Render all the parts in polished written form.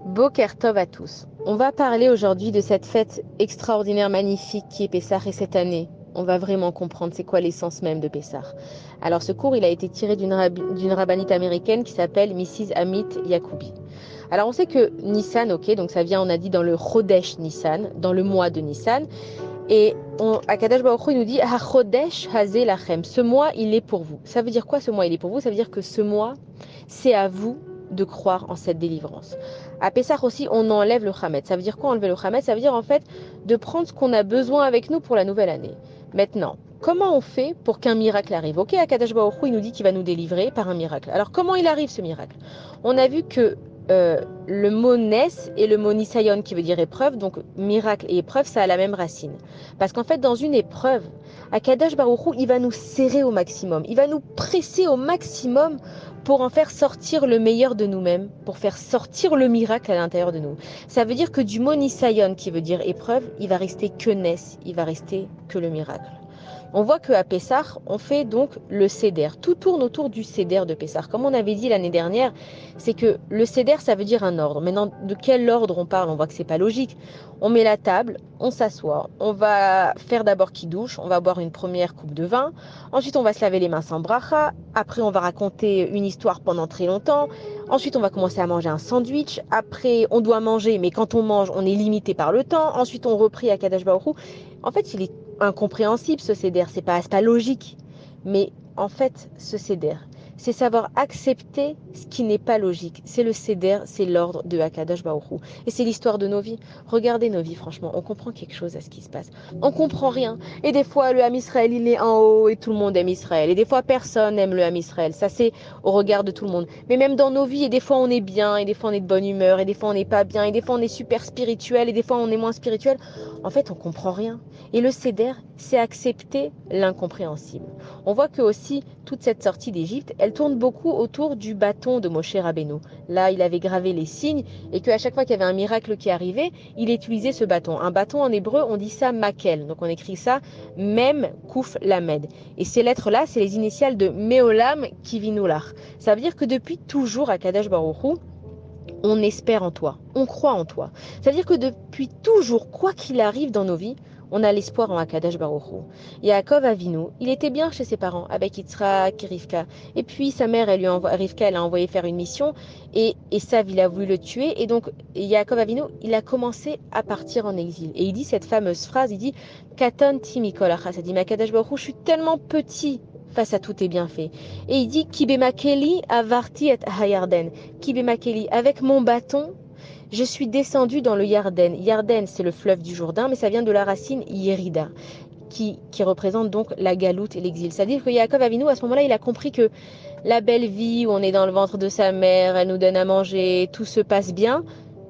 Boker Tov à tous. On va parler aujourd'hui de cette fête extraordinaire, magnifique qui est Pessah et cette année. On va vraiment comprendre c'est quoi l'essence même de Pessah. Alors ce cours, il a été tiré d'une rabbinite américaine qui s'appelle Mrs. Amit Yacoubi. Alors on sait que Nissan, ok, donc ça vient, on a dit dans le Chodesh Nissan, dans le mois de Nissan. Et Akadosh Baruch Hu, il nous dit Ha Chodesh Hazeh Lachem. Ce mois, il est pour vous. Ça veut dire quoi ce mois, il est pour vous? Ça veut dire que ce mois, c'est à vous de croire en cette délivrance. À Pessah aussi, on enlève le Chametz. Ça veut dire quoi enlever le Chametz? Ça veut dire en fait de prendre ce qu'on a besoin avec nous pour la nouvelle année. Maintenant, comment on fait pour qu'un miracle arrive? Ok, Akadosh Baruch Hu, il nous dit qu'il va nous délivrer par un miracle. Alors comment il arrive ce miracle? On a vu que le mot nes et le mot nisayon qui veut dire épreuve, donc miracle et épreuve, ça a la même racine. Parce qu'en fait, dans une épreuve, Akadosh Baruch Hu, il va nous serrer au maximum, il va nous presser au maximum pour en faire sortir le meilleur de nous-mêmes, pour faire sortir le miracle à l'intérieur de nous. Ça veut dire que du mot nisayon qui veut dire épreuve, il va rester que nes, il va rester que le miracle. On voit qu'à Pessah, on fait donc le Seder. Tout tourne autour du Seder de Pessah. Comme on avait dit l'année dernière, c'est que le Seder, ça veut dire un ordre. Maintenant, de quel ordre on parle? On voit que c'est pas logique. On met la table, on s'assoit, on va faire d'abord Kiddush, on va boire une première coupe de vin, ensuite on va se laver les mains sans bracha, après on va raconter une histoire pendant très longtemps, ensuite on va commencer à manger un sandwich, après on doit manger, mais quand on mange, on est limité par le temps, ensuite on reprie à Kadash Baruch Hu. En fait, il est incompréhensible ce céder, c'est pas logique. Mais en fait, ce céder, c'est savoir accepter ce qui n'est pas logique. C'est le céder, c'est l'ordre de Akadosh Baruch Hu. Et c'est l'histoire de nos vies. Regardez nos vies, franchement, on comprend quelque chose à ce qui se passe. On comprend rien. Et des fois, le Ham Israël, il est en haut et tout le monde aime Israël. Et des fois, personne n'aime le Ham Israël. Ça, c'est au regard de tout le monde. Mais même dans nos vies, et des fois, on est bien, et des fois, on est de bonne humeur, et des fois, on n'est pas bien, et des fois, on est super spirituel, et des fois, on est moins spirituel. En fait, on comprend rien. Et le céder, c'est accepter l'incompréhensible. On voit que aussi toute cette sortie d'Égypte, elle tourne beaucoup autour du bâton de Moshe Rabbeinu. Là, il avait gravé les signes et qu'à chaque fois qu'il y avait un miracle qui arrivait, il utilisait ce bâton. Un bâton en hébreu, on dit ça makel. Donc on écrit ça Mem Kouf Lamed. Et ces lettres-là, c'est les initiales de Meolam Kivinulach. Ça veut dire que depuis toujours à Kadesh Baruch Hu, on espère en toi, on croit en toi. Ça veut dire que depuis toujours, quoi qu'il arrive dans nos vies, on a l'espoir en Akadosh Baruch Hu. Yaakov Avinu, il était bien chez ses parents, avec Yitzhak et Rivka. Et puis sa mère, Rivka, elle a envoyé faire une mission, et Esav, il a voulu le tuer. Et donc Yaakov Avinu, il a commencé à partir en exil. Et il dit cette fameuse phrase, il dit Katon Timikol Achas, il dit, mais Akadosh Baruch Hu, je suis tellement petit face à tous tes bienfaits. Et il dit Kibemakeli avarti et hayarden. Kibemakeli, avec mon bâton, je suis descendu dans le Yarden. Yarden, c'est le fleuve du Jourdain, mais ça vient de la racine Yerida, qui représente donc la galoute et l'exil. C'est-à-dire que Yaakov Avinu, à ce moment-là, il a compris que la belle vie où on est dans le ventre de sa mère, elle nous donne à manger, tout se passe bien,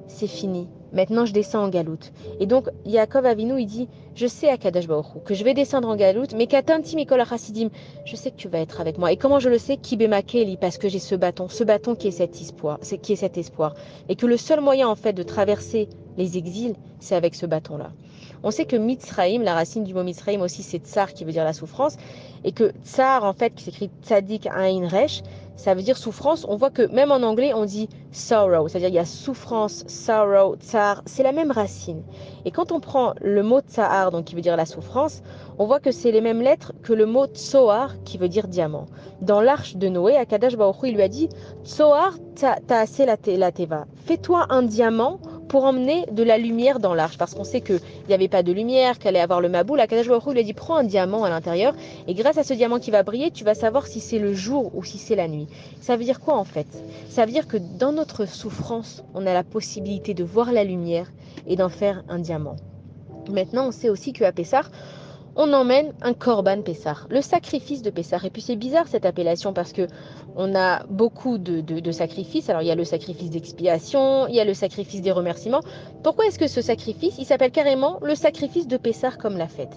c'est fini. Maintenant, je descends en galoute. Et donc, Yaakov Avinu, il dit, je sais à Kadosh Baruch Hu, que je vais descendre en galoute, mais Katanti Mikol Chassidim, je sais que tu vas être avec moi. Et comment je le sais? Kibemakeli, parce que j'ai ce bâton qui est cet espoir. Et que le seul moyen, en fait, de traverser les exils, c'est avec ce bâton-là. On sait que Mitzraïm, la racine du mot Mitzraïm aussi, c'est tsar qui veut dire la souffrance, et que tsar, en fait, qui s'écrit tzadik ain resh, ça veut dire souffrance. On voit que même en anglais, on dit sorrow, c'est-à-dire il y a souffrance, sorrow, tsar, c'est la même racine. Et quand on prend le mot tsar, donc qui veut dire la souffrance, on voit que c'est les mêmes lettres que le mot tsoar, qui veut dire diamant. Dans l'arche de Noé, Akadosh Baruch Hu, il lui a dit tsoar ta'aseh la teva, fais-toi un diamant pour emmener de la lumière dans l'arche, parce qu'on sait qu'il n'y avait pas de lumière, qu'elle allait avoir le maboul. Akadosh Baruch Hu lui a dit prends un diamant à l'intérieur, et grâce à ce diamant qui va briller, tu vas savoir si c'est le jour ou si c'est la nuit. Ça veut dire quoi en fait? Ça veut dire que dans notre souffrance, on a la possibilité de voir la lumière et d'en faire un diamant. Maintenant, on sait aussi qu'à Pessah, on emmène un korban Pessah, le sacrifice de Pessah. Et puis c'est bizarre cette appellation parce que on a beaucoup de sacrifices. Alors il y a le sacrifice d'expiation, il y a le sacrifice des remerciements. Pourquoi est-ce que ce sacrifice, il s'appelle carrément le sacrifice de Pessah comme la fête?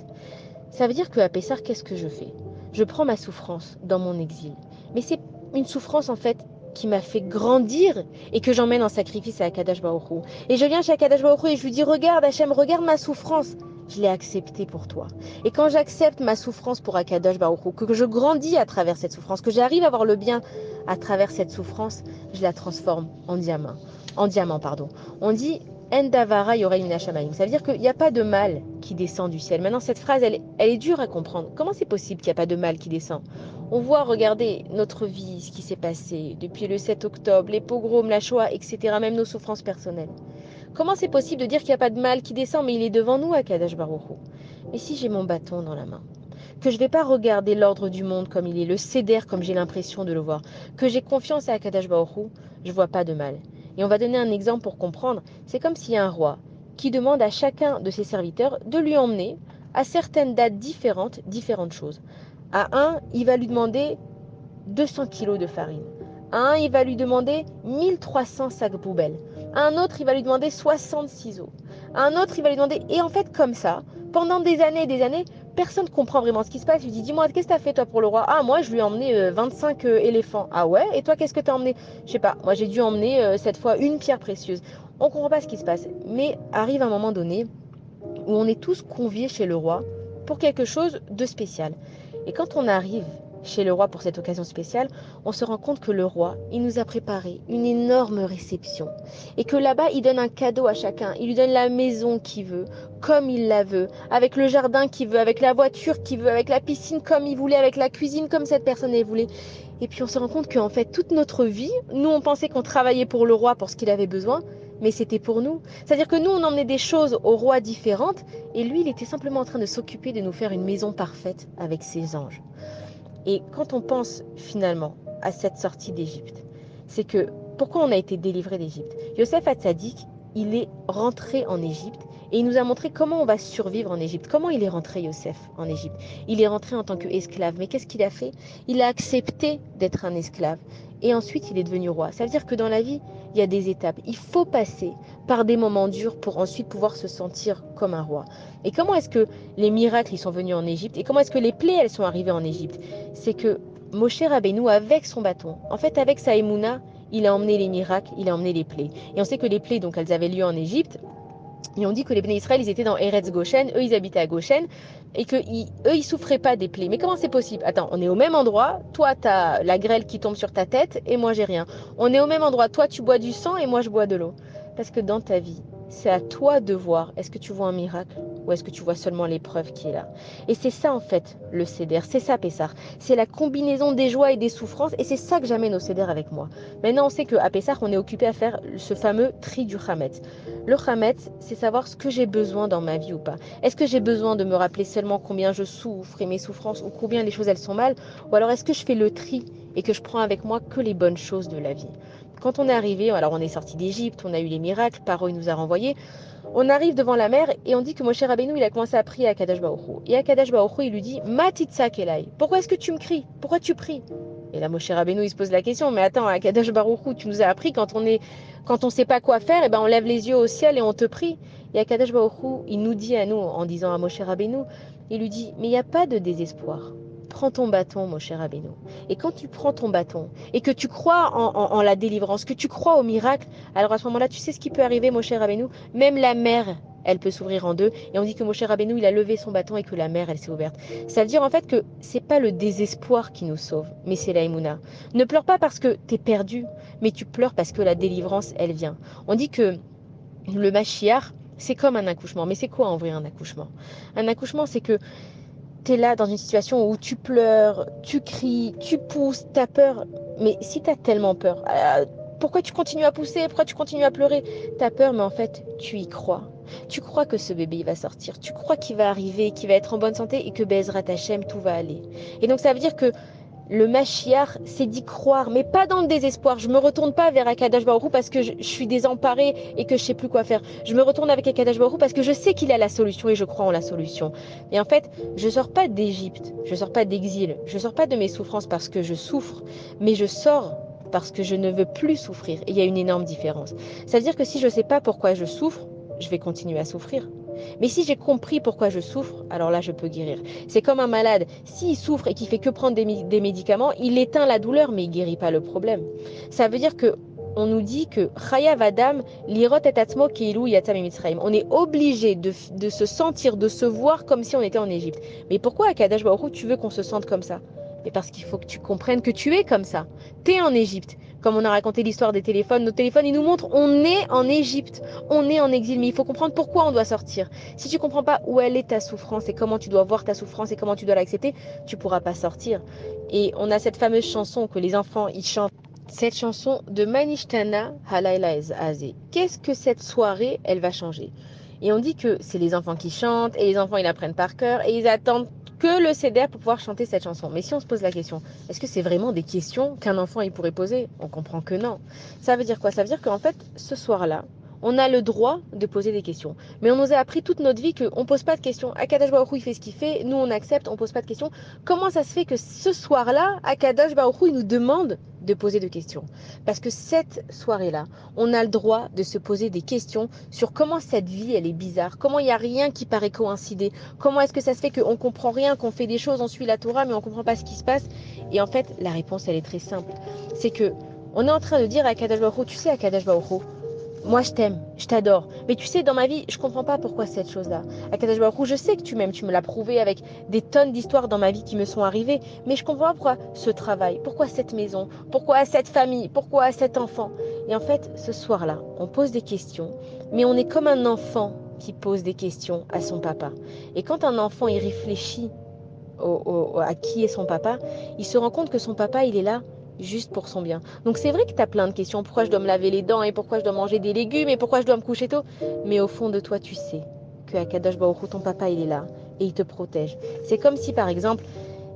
Ça veut dire qu'à Pessah, qu'est-ce que je fais? Je prends ma souffrance dans mon exil. Mais c'est une souffrance en fait qui m'a fait grandir et que j'emmène en sacrifice à Akadosh Baruch Hu. Et je viens chez Akadosh Baruch Hu et je lui dis regarde Hachem, regarde ma souffrance. Je l'ai acceptée pour toi. Et quand j'accepte ma souffrance pour Akadosh Baruch Hu, que je grandis à travers cette souffrance, que j'arrive à voir le bien à travers cette souffrance, je la transforme en diamant. en diamant, pardon. On dit Endavara yorei minashamayim. Ça veut dire qu'il n'y a pas de mal qui descend du ciel. Maintenant, cette phrase, elle est dure à comprendre. Comment c'est possible qu'il n'y a pas de mal qui descend? On voit, regardez, notre vie, ce qui s'est passé depuis le 7 octobre, les pogroms, la Shoah, etc., même nos souffrances personnelles. Comment c'est possible de dire qu'il n'y a pas de mal qui descend, mais il est devant nous, Akadosh Baruch Hu? Mais si j'ai mon bâton dans la main, que je ne vais pas regarder l'ordre du monde comme il est, le céder comme j'ai l'impression de le voir, que j'ai confiance à Akadosh Baruch Hu, je ne vois pas de mal. Et on va donner un exemple pour comprendre. C'est comme s'il y a un roi qui demande à chacun de ses serviteurs de lui emmener à certaines dates différentes choses. À un, il va lui demander 200 kilos de farine. À un, il va lui demander 1300 sacs poubelles. À un autre, il va lui demander 60 ciseaux. À un autre, il va lui demander... Et en fait, comme ça, pendant des années et des années, personne ne comprend vraiment ce qui se passe. Il lui dit, dis-moi, qu'est-ce que tu as fait toi pour le roi? Ah, moi, je lui ai emmené 25 éléphants. Ah ouais? Et toi, qu'est-ce que tu as emmené? Je sais pas. Moi, j'ai dû emmener cette fois une pierre précieuse. On ne comprend pas ce qui se passe. Mais arrive un moment donné où on est tous conviés chez le roi pour quelque chose de spécial. Et quand on arrive chez le roi pour cette occasion spéciale, on se rend compte que le roi, il nous a préparé une énorme réception. Et que là-bas, il donne un cadeau à chacun. Il lui donne la maison qu'il veut, comme il la veut, avec le jardin qu'il veut, avec la voiture qu'il veut, avec la piscine comme il voulait, avec la cuisine comme cette personne elle voulait. Et puis on se rend compte qu'en fait, toute notre vie, nous, on pensait qu'on travaillait pour le roi, pour ce qu'il avait besoin, mais c'était pour nous. C'est-à-dire que nous, on emmenait des choses au roi différentes, et lui, il était simplement en train de s'occuper de nous faire une maison parfaite avec ses anges. Et quand on pense finalement à cette sortie d'Égypte, c'est que pourquoi on a été délivré d'Égypte? Yosef Hatzadik, il est rentré en Égypte et il nous a montré comment on va survivre en Égypte. Comment il est rentré, Yosef, en Égypte? Il est rentré en tant qu'esclave. Mais qu'est-ce qu'il a fait? Il a accepté d'être un esclave. Et ensuite, il est devenu roi. Ça veut dire que dans la vie, il y a des étapes. Il faut passer par des moments durs pour ensuite pouvoir se sentir comme un roi. Et comment est-ce que les miracles ils sont venus en Égypte? Et comment est-ce que les plaies elles sont arrivées en Égypte? C'est que Moshe Rabbeinu, avec son bâton, en fait avec sa émouna, il a emmené les miracles, il a emmené les plaies. Et on sait que les plaies, donc elles avaient lieu en Égypte. Et on dit que les Bnei Israël, ils étaient dans Eretz Goshen, eux, ils habitaient à Goshen, et qu'eux, ils souffraient pas des plaies. Mais comment c'est possible? Attends, on est au même endroit, toi, tu as la grêle qui tombe sur ta tête, et moi, j'ai rien. On est au même endroit, toi, tu bois du sang, et moi, je bois de l'eau. Parce que dans ta vie, c'est à toi de voir, est-ce que tu vois un miracle, ou est-ce que tu vois seulement l'épreuve qui est là? Et c'est ça, en fait, le Seder, c'est ça, Pessah. C'est la combinaison des joies et des souffrances, et c'est ça que j'amène au Seder avec moi. Maintenant, on sait qu'à Pessah, on est occupé à faire ce fameux tri du Hametz. Le Hametz, c'est savoir ce que j'ai besoin dans ma vie ou pas. Est-ce que j'ai besoin de me rappeler seulement combien je souffre et mes souffrances ou combien les choses elles sont mal? Ou alors est-ce que je fais le tri et que je prends avec moi que les bonnes choses de la vie? Quand on est arrivé, alors on est sorti d'Égypte, on a eu les miracles, Paro il nous a renvoyés, on arrive devant la mer et on dit que Moshe Rabbeinu il a commencé à prier à Kadosh Baruch Hu. Et à Kadosh Baruch Hu, il lui dit Matitsa Kelai, pourquoi est-ce que tu me cries? Pourquoi tu pries? Et là Moshe Rabbeinu il se pose la question, mais attends, à Kadosh Baruch Hu, tu nous as appris quand on sait pas quoi faire, et ben on lève les yeux au ciel et on te prie. Et à Kadosh Baruch Hu, il nous dit à nous en disant à Moshe Rabbeinu, il lui dit mais il n'y a pas de désespoir. Prends ton bâton, Moshe Rabbeinu. Et quand tu prends ton bâton et que tu crois en la délivrance, que tu crois au miracle, alors à ce moment-là, tu sais ce qui peut arriver, Moshe Rabbeinu? Même la mer, elle peut s'ouvrir en deux. Et on dit que Moshe Rabbeinu, il a levé son bâton et que la mer, elle s'est ouverte. Ça veut dire en fait que c'est pas le désespoir qui nous sauve, mais c'est la émouna. Ne pleure pas parce que tu es perdu, mais tu pleures parce que la délivrance, elle vient. On dit que le Mashiach, c'est comme un accouchement. Mais c'est quoi en vrai un accouchement? Un accouchement, c'est que tu es là dans une situation où tu pleures, tu cries, tu pousses, tu as peur. Mais si tu as tellement peur, pourquoi tu continues à pousser? Pourquoi tu continues à pleurer? Tu as peur, mais en fait, tu y crois. Tu crois que ce bébé il va sortir. Tu crois qu'il va arriver, qu'il va être en bonne santé et que Bezrat Hashem, tout va aller. Et donc ça veut dire que le Mashiach, c'est d'y croire, mais pas dans le désespoir. Je me retourne pas vers Akadosh Baruch Hu parce que je suis désemparée et que je sais plus quoi faire. Je me retourne avec Akadosh Baruch Hu parce que je sais qu'il a la solution et je crois en la solution. Et en fait, je sors pas d'Égypte, je sors pas d'exil, je sors pas de mes souffrances parce que je souffre, mais je sors parce que je ne veux plus souffrir. Et il y a une énorme différence. Ça veut dire que si je sais pas pourquoi je souffre, je vais continuer à souffrir. Mais si j'ai compris pourquoi je souffre, alors là, je peux guérir. C'est comme un malade. S'il souffre et qu'il fait que prendre des médicaments, il éteint la douleur, mais il guérit pas le problème. Ça veut dire que on nous dit que Chayav Adam lirot et atzmo keilu yatzam mitzrayim. On est obligé de se sentir, de se voir comme si on était en Égypte. Mais pourquoi à Kadosh Baruch Hu, tu veux qu'on se sente comme ça? Mais parce qu'il faut que tu comprennes que tu es comme ça. Tu es en Égypte. Comme on a raconté l'histoire des téléphones, nos téléphones, ils nous montrent on est en Égypte, on est en exil, mais il faut comprendre pourquoi on doit sortir. Si tu comprends pas où elle est ta souffrance et comment tu dois voir ta souffrance et comment tu dois l'accepter, tu pourras pas sortir. Et on a cette fameuse chanson que les enfants, ils chantent. Cette chanson de Manishtana Halayla Azé. Qu'est-ce que cette soirée, elle va changer? Et on dit que c'est les enfants qui chantent, et les enfants, ils apprennent par cœur, et ils attendent que le CDR pour pouvoir chanter cette chanson. Mais si on se pose la question, est-ce que c'est vraiment des questions qu'un enfant il pourrait poser? On comprend que non. Ça veut dire quoi? Ça veut dire qu'en fait, ce soir-là, on a le droit de poser des questions. Mais on nous a appris toute notre vie qu'on ne pose pas de questions. Akadosh Baruch Hu, il fait ce qu'il fait, nous on accepte, on ne pose pas de questions. Comment ça se fait que ce soir-là, Akadosh Baruch Hu, il nous demande de poser des questions? Parce que cette soirée-là, on a le droit de se poser des questions sur comment cette vie, elle est bizarre, comment il n'y a rien qui paraît coïncider, comment est-ce que ça se fait qu'on ne comprend rien, qu'on fait des choses, on suit la Torah, mais on ne comprend pas ce qui se passe. Et en fait, la réponse, elle est très simple. C'est que on est en train de dire à Akadosh Baruch Hu, tu sais, Akadosh Baruch Hu, moi je t'aime, je t'adore. Mais tu sais, dans ma vie, je comprends pas pourquoi cette chose-là. Akadosh Baruch Hu, je sais que tu m'aimes, tu me l'as prouvé avec des tonnes d'histoires dans ma vie qui me sont arrivées. Mais je comprends pas pourquoi ce travail, pourquoi cette maison, pourquoi cette famille, pourquoi cet enfant. Et en fait, ce soir-là, on pose des questions, mais on est comme un enfant qui pose des questions à son papa. Et quand un enfant, il réfléchit à qui est son papa, il se rend compte que son papa, il est là juste pour son bien. Donc c'est vrai que tu as plein de questions. Pourquoi je dois me laver les dents et pourquoi je dois manger des légumes et pourquoi je dois me coucher tôt? Mais au fond de toi, tu sais que Akadosh Baruch Hu, ton papa, il est là et il te protège. C'est comme si, par exemple,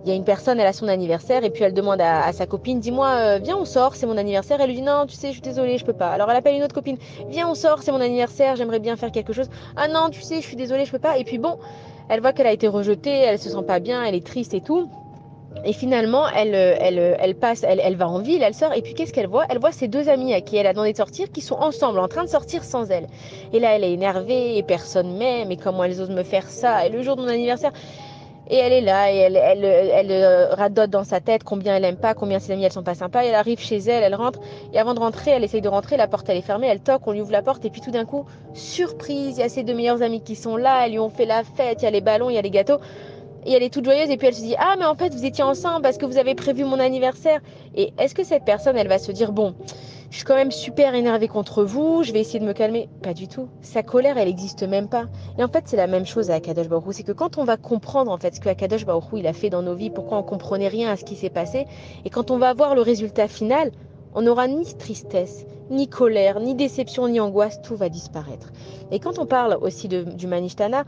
il y a une personne, elle a son anniversaire et puis elle demande à sa copine, dis-moi, viens, on sort, c'est mon anniversaire. Elle lui dit, non, tu sais, je suis désolée, je peux pas. Alors elle appelle une autre copine, viens, on sort, c'est mon anniversaire, j'aimerais bien faire quelque chose. Ah non, tu sais, je suis désolée, je peux pas. Et puis bon, elle voit qu'elle a été rejetée, elle se sent pas bien, elle est triste et tout. Et finalement, elle va en ville, elle sort, et puis qu'est-ce qu'elle voit? Elle voit ses deux amis à qui elle a demandé de sortir, qui sont ensemble, en train de sortir sans elle. Et là, elle est énervée, et personne m'aime, et comment elles osent me faire ça? Et le jour de mon anniversaire, et elle est là, et elle radote dans sa tête combien elle aime pas, combien ses amis elles sont pas sympas. Et elle arrive chez elle, elle rentre, et avant de rentrer, elle essaye de rentrer, la porte elle est fermée, elle toque, on lui ouvre la porte, et puis tout d'un coup, surprise, il y a ses deux meilleures amies qui sont là, elles lui ont fait la fête, il y a les ballons, il y a les gâteaux. Et elle est toute joyeuse et puis elle se dit ah mais en fait vous étiez ensemble parce que vous avez prévu mon anniversaire. Et est-ce que cette personne elle va se dire bon je suis quand même super énervée contre vous, je vais essayer de me calmer? Pas du tout. Sa colère elle existe même pas. Et en fait c'est la même chose à Akadosh Baruch Hu, c'est que quand on va comprendre en fait ce que Akadosh Baruch Hu il a fait dans nos vies, pourquoi on comprenait rien à ce qui s'est passé, et quand on va voir le résultat final, on n'aura ni tristesse, ni colère, ni déception, ni angoisse, tout va disparaître. Et quand on parle aussi du Manishtana,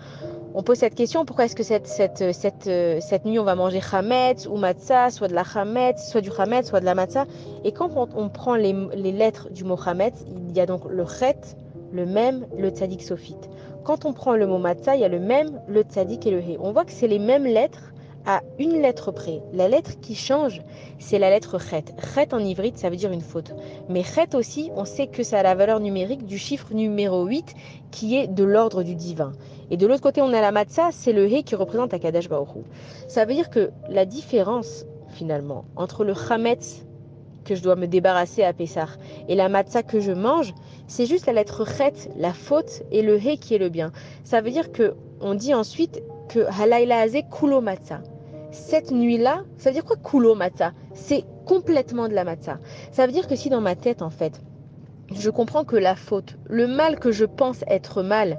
on pose cette question, pourquoi est-ce que cette nuit on va manger chametz ou matzah, soit de la chametz, soit du chametz, soit de la matzah. Et quand on prend les lettres du mot chametz, il y a donc le chet, le même, le tzadik sophite. Quand on prend le mot matzah, il y a le même, le tzadik et le he. On voit que c'est les mêmes lettres à une lettre près. La lettre qui change, c'est la lettre chet. Chet en ivrite, ça veut dire une faute. Mais chet aussi, on sait que ça a la valeur numérique du chiffre numéro 8 qui est de l'ordre du divin. Et de l'autre côté, on a la matzah, c'est le he qui représente Akadosh Baruch Hu. Ça veut dire que la différence, finalement, entre le chametz que je dois me débarrasser à Pessah et la matzah que je mange, c'est juste la lettre chet, la faute, et le he qui est le bien. Ça veut dire que on dit ensuite que halayla azé kulo matzah. Cette nuit-là, ça veut dire quoi kulo matzah? C'est complètement de la matzah. Ça veut dire que si dans ma tête, en fait, je comprends que la faute, le mal que je pense être mal,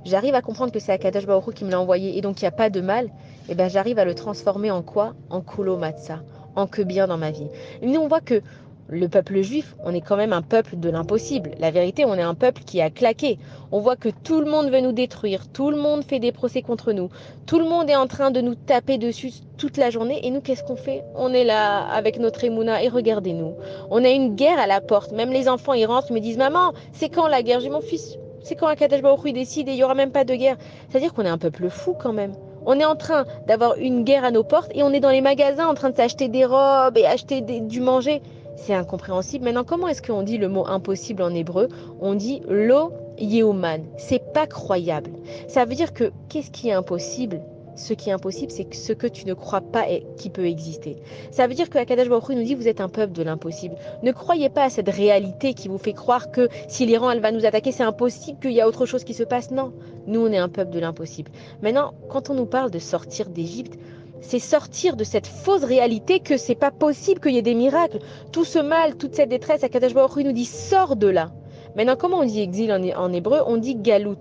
j'arrive à comprendre que c'est Akadosh Baruch Hu qui me l'a envoyé et donc il n'y a pas de mal, et ben j'arrive à le transformer en quoi? En kulo matzah, en que bien dans ma vie. Et nous on voit que le peuple juif, on est quand même un peuple de l'impossible. La vérité, on est un peuple qui a claqué. On voit que tout le monde veut nous détruire, tout le monde fait des procès contre nous, tout le monde est en train de nous taper dessus toute la journée. Et nous, qu'est-ce qu'on fait? On est là avec notre émouna et regardez-nous. On a une guerre à la porte. Même les enfants, ils rentrent, ils me disent, maman, c'est quand la guerre? J'ai mon fils. C'est quand Akadosh Baruch Hu décide et il n'y aura même pas de guerre. C'est-à-dire qu'on est un peuple fou quand même. On est en train d'avoir une guerre à nos portes et on est dans les magasins en train de s'acheter des robes et acheter du manger. C'est incompréhensible. Maintenant, comment est-ce qu'on dit le mot impossible en hébreu? On dit lo yehuman. C'est pas croyable. Ça veut dire que qu'est-ce qui est impossible? Ce qui est impossible, c'est ce que tu ne crois pas qui peut exister. Ça veut dire que Akadosh Baruch Hu nous dit vous êtes un peuple de l'impossible. Ne croyez pas à cette réalité qui vous fait croire que si l'Iran elle va nous attaquer, c'est impossible qu'il y a autre chose qui se passe. Non, nous on est un peuple de l'impossible. Maintenant, quand on nous parle de sortir d'Égypte, c'est sortir de cette fausse réalité que c'est pas possible qu'il y ait des miracles. Tout ce mal, toute cette détresse, Akadosh Baruch Hu nous dit sors de là. Maintenant, comment on dit exil en hébreu? On dit galout.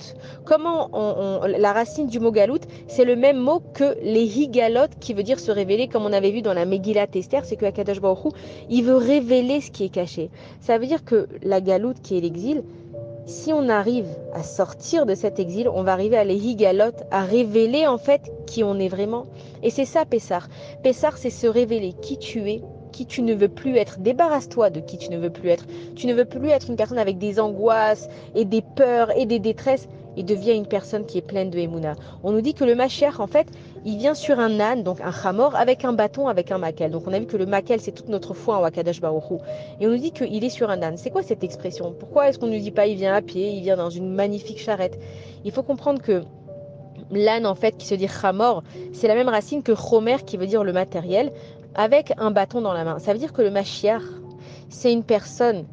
La racine du mot galout, c'est le même mot que les higalot, qui veut dire se révéler, comme on avait vu dans la Megillat Esther, c'est que Akadosh Baruch Hu, il veut révéler ce qui est caché. Ça veut dire que la galout, qui est l'exil, si on arrive à sortir de cet exil, on va arriver à les higalot, à révéler en fait qui on est vraiment. Et c'est ça Pessar. Pessar, c'est se révéler qui tu es, qui tu ne veux plus être. Débarrasse-toi de qui tu ne veux plus être. Tu ne veux plus être une personne avec des angoisses et des peurs et des détresses, et deviens une personne qui est pleine de Emouna. On nous dit que le Mashiach, en fait, il vient sur un âne, donc un chamor, avec un bâton, avec un makel. Donc on a vu que le makel, c'est toute notre foi en Akadosh Baruch Hu. Et on nous dit qu'il est sur un âne. C'est quoi cette expression? Pourquoi est-ce qu'on ne nous dit pas il vient à pied, il vient dans une magnifique charrette? Il faut comprendre que l'âne, en fait, qui se dit chamor, c'est la même racine que chomer, qui veut dire le matériel, avec un bâton dans la main. Ça veut dire que le Mashiach, c'est une personne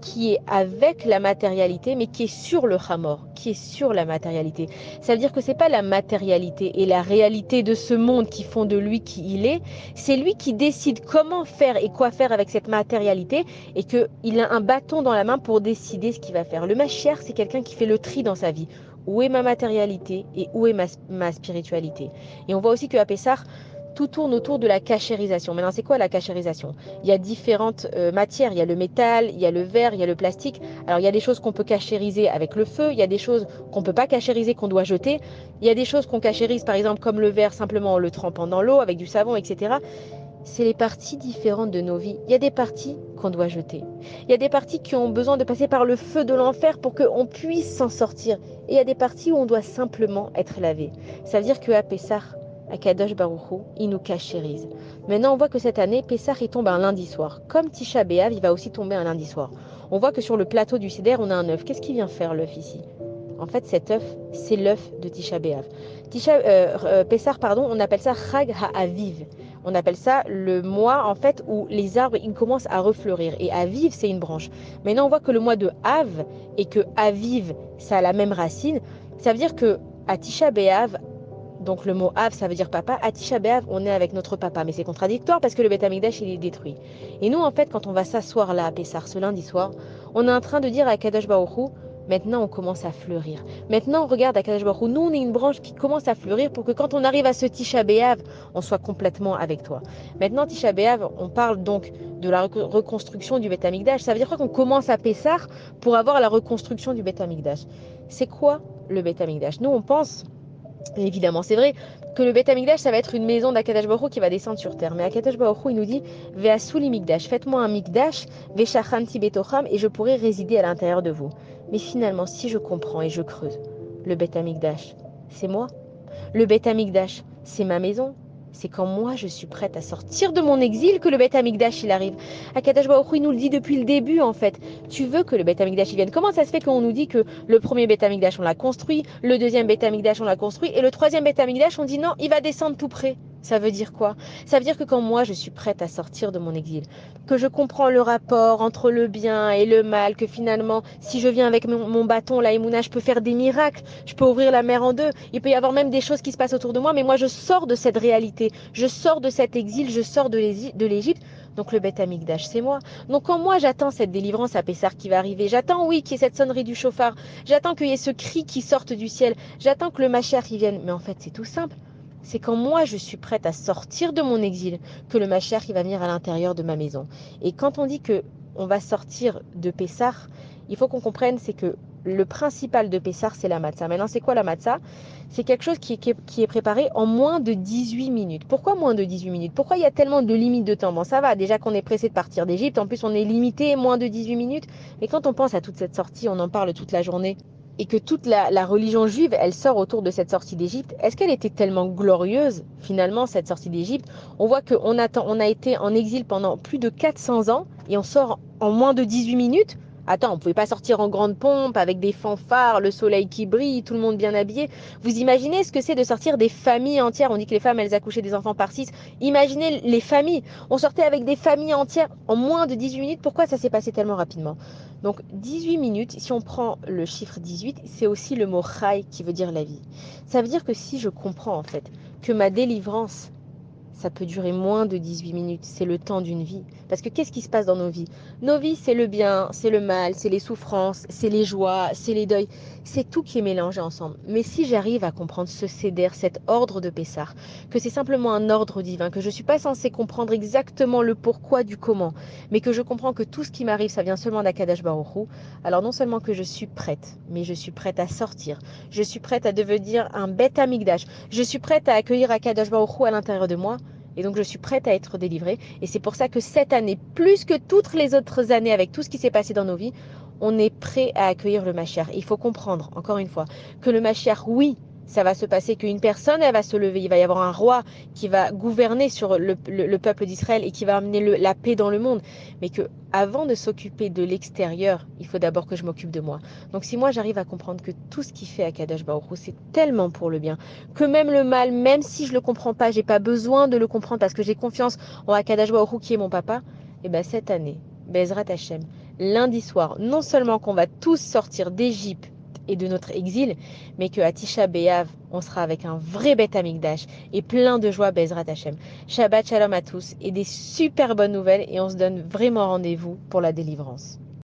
qui est avec la matérialité, mais qui est sur le chamor, qui est sur la matérialité. Ça veut dire que c'est pas la matérialité et la réalité de ce monde qui font de lui qui il est, c'est lui qui décide comment faire et quoi faire avec cette matérialité, et qu'il a un bâton dans la main pour décider ce qu'il va faire. Le Mashiach, c'est quelqu'un qui fait le tri dans sa vie. Où est ma matérialité et où est ma spiritualité? Et on voit aussi qu'à Pessah, tout tourne autour de la cachérisation. Maintenant, c'est quoi la cachérisation? Il y a différentes matières. Il y a le métal, il y a le verre, il y a le plastique. Alors, il y a des choses qu'on peut cachériser avec le feu. Il y a des choses qu'on ne peut pas cachériser, qu'on doit jeter. Il y a des choses qu'on cachérise, par exemple, comme le verre, simplement en le trempant dans l'eau, avec du savon, etc. C'est les parties différentes de nos vies. Il y a des parties qu'on doit jeter. Il y a des parties qui ont besoin de passer par le feu de l'enfer pour qu'on puisse s'en sortir. Et il y a des parties où on doit simplement être lavé. Ça veut dire qu'à Pessah, Akadosh Baruch Hu, il nous cachérise. Maintenant, on voit que cette année, Pessah, il tombe un lundi soir. Comme Tisha B'Av, il va aussi tomber un lundi soir. On voit que sur le plateau du Seder, on a un œuf. Qu'est-ce qu'il vient faire, l'œuf, ici? En fait, cet œuf, c'est l'œuf de Tisha B'Av. Pessah, pardon, on appelle ça Chag HaAviv. On appelle ça le mois, en fait, où les arbres, ils commencent à refleurir. Et Aviv, c'est une branche. Maintenant, on voit que le mois de Av, et que Aviv, ça a la même racine. Ça veut dire que à Tisha B'Av, donc le mot Av, ça veut dire papa. À Tisha B'Av, on est avec notre papa. Mais c'est contradictoire parce que le Beth Amikdash, il est détruit. Et nous, en fait, quand on va s'asseoir là à Pessah, ce lundi soir, on est en train de dire à Kadosh Baruch Hu, maintenant on commence à fleurir. Maintenant, on regarde à Kadosh Baruch Hu, nous, on est une branche qui commence à fleurir pour que quand on arrive à ce Tisha B'Av, on soit complètement avec toi. Maintenant, Tisha B'Av, on parle donc de la reconstruction du Beth Amikdash. Ça veut dire quoi qu'on commence à Pessah pour avoir la reconstruction du Beth Amikdash? C'est quoi le Beth Amikdash? Nous, on pense... Et évidemment, c'est vrai que le Beth Amikdash, ça va être une maison d'Akadosh Baruch Hu qui va descendre sur terre. Mais Akadosh Baruch Hu, il nous dit Ve'asuli mikdash, faites-moi un mikdash, ve'shachanti betocham, et je pourrai résider à l'intérieur de vous. Mais finalement, si je comprends et je creuse, le Beth Amikdash, c'est moi. Le Beth Amikdash, c'est ma maison. C'est quand moi je suis prête à sortir de mon exil que le Beth Amikdash il arrive. Akadosh Baruch Hu, il nous le dit depuis le début en fait. Tu veux que le Beth Amikdash il vienne. Comment ça se fait qu'on nous dit que le premier Beth Amikdash on l'a construit, le deuxième Beth Amikdash on l'a construit, et le troisième Beth Amikdash on dit non, il va descendre tout près? Ça veut dire quoi? Ça veut dire que quand moi je suis prête à sortir de mon exil, que je comprends le rapport entre le bien et le mal, que finalement si je viens avec mon bâton, la Emouna, je peux faire des miracles, je peux ouvrir la mer en deux, il peut y avoir même des choses qui se passent autour de moi, mais moi je sors de cette réalité, je sors de cet exil, je sors de l'Égypte. Donc le Beth Amikdash, c'est moi. Donc quand moi j'attends cette délivrance à Pessah qui va arriver, j'attends oui qu'il y ait cette sonnerie du chauffard, j'attends qu'il y ait ce cri qui sorte du ciel, j'attends que le Mashiach y vienne, mais en fait c'est tout simple. C'est quand moi je suis prête à sortir de mon exil que le Mashiach il va venir à l'intérieur de ma maison. Et quand on dit que on va sortir de Pessah, il faut qu'on comprenne c'est que le principal de Pessah c'est la matzah. Maintenant c'est quoi la matzah? C'est quelque chose qui est préparé en moins de 18 minutes. Pourquoi moins de 18 minutes? Pourquoi il y a tellement de limites de temps? Bon ça va, déjà qu'on est pressé de partir d'Égypte, en plus on est limité, moins de 18 minutes. Mais quand on pense à toute cette sortie, on en parle toute la journée, et que toute la religion juive, elle sort autour de cette sortie d'Égypte, est-ce qu'elle était tellement glorieuse, finalement, cette sortie d'Égypte? On voit qu'on a été en exil pendant plus de 400 ans, et on sort en moins de 18 minutes. Attends, on ne pouvait pas sortir en grande pompe, avec des fanfares, le soleil qui brille, tout le monde bien habillé. Vous imaginez ce que c'est de sortir des familles entières? On dit que les femmes, elles accouchaient des enfants par 6. Imaginez les familles. On sortait avec des familles entières en moins de 18 minutes. Pourquoi ça s'est passé tellement rapidement? Donc 18 minutes, si on prend le chiffre 18, c'est aussi le mot chai qui veut dire la vie. Ça veut dire que si je comprends en fait que ma délivrance, ça peut durer moins de 18 minutes. C'est le temps d'une vie. Parce que qu'est-ce qui se passe dans nos vies? Nos vies, c'est le bien, c'est le mal, c'est les souffrances, c'est les joies, c'est les deuils. C'est tout qui est mélangé ensemble. Mais si j'arrive à comprendre ce céder, cet ordre de Pessah, que c'est simplement un ordre divin, que je ne suis pas censée comprendre exactement le pourquoi du comment, mais que je comprends que tout ce qui m'arrive, ça vient seulement d'Akadosh Baruch Hu, alors non seulement que je suis prête, mais je suis prête à sortir. Je suis prête à devenir un Beth Amikdash. Je suis prête à accueillir Akadosh Baruch Hu à l'intérieur de moi. Et donc, je suis prête à être délivrée. Et c'est pour ça que cette année, plus que toutes les autres années, avec tout ce qui s'est passé dans nos vies, on est prêt à accueillir le Mashiach. Il faut comprendre, encore une fois, que le Mashiach, oui, ça va se passer qu'une personne, elle va se lever. Il va y avoir un roi qui va gouverner sur le peuple d'Israël et qui va amener la paix dans le monde. Mais que avant de s'occuper de l'extérieur, il faut d'abord que je m'occupe de moi. Donc si moi j'arrive à comprendre que tout ce qui fait Akadosh Baruch Hu, c'est tellement pour le bien, que même le mal, même si je le comprends pas, j'ai pas besoin de le comprendre parce que j'ai confiance en Akadosh Baruch Hu qui est mon papa, et bien cette année, Bezrat Hashem, lundi soir, non seulement qu'on va tous sortir d'Égypte et de notre exil, mais qu'à Tisha B'Av, on sera avec un vrai Beth Amikdash et plein de joie Bezrat Hashem. Shabbat Shalom à tous et des super bonnes nouvelles et on se donne vraiment rendez-vous pour la délivrance.